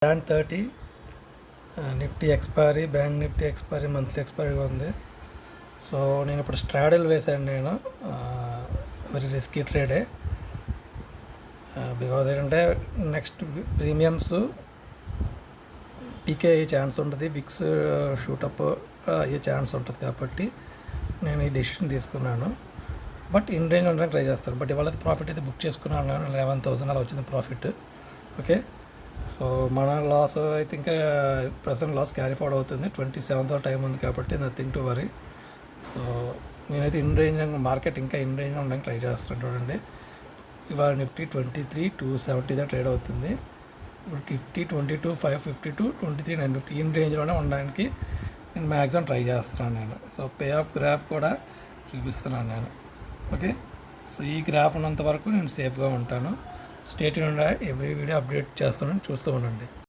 Band 30 Nifty expiry, bank Nifty expiry, monthly expiry ఉంది. So నేను ఇప్పుడు స్ట్రాడల్ వేసాను. నేను వెరీ రిస్కీ ట్రేడే. బికాజ్ ఏంటంటే నెక్స్ట్ ప్రీమియమ్స్ పీకే అయ్యే ఛాన్స్ ఉంటుంది, విక్స్ షూటప్ అయ్యే ఛాన్స్ ఉంటుంది. కాబట్టి నేను ఈ డెసిషన్ తీసుకున్నాను. బట్ ఇన్ రేంజ్ ఉండడానికి ట్రై చేస్తాను. బట్ ఇవాళ ప్రాఫిట్ అయితే బుక్ చేసుకున్నాను. 11,000 అలా వచ్చింది ప్రాఫిట్. ఓకే, సో మన లాస్ అయితే ఇంకా ప్రజెంట్ లాస్ క్యారీ ఫార్వర్డ్ అవుతుంది. 27th టైం ఉంది కాబట్టి నథింగ్ టు వరీ. సో నేనైతే ఇన్ రేంజ్ మార్కెట్ ఇంకా ఇన్ రేంజ్ ఉండడానికి ట్రై చేస్తాను. చూడండి, ఇవాళ నిఫ్టీ 23,270 ట్రేడ్ అవుతుంది. ఇప్పుడు నిఫ్టీ 22,552, 23,950 ఇన్ రేంజ్లోనే ఉండడానికి నేను మ్యాక్సిమం ట్రై చేస్తున్నాను నేను. సో పే ఆఫ్ గ్రాఫ్ కూడా చూపిస్తున్నాను నేను. ఓకే, సో ఈ గ్రాఫ్ ఉన్నంత వరకు నేను సేఫ్గా ఉంటాను. స్టేట్ నుండి ఎవ్రీ వీడియో అప్డేట్ చేస్తానని చూస్తూ ఉండండి.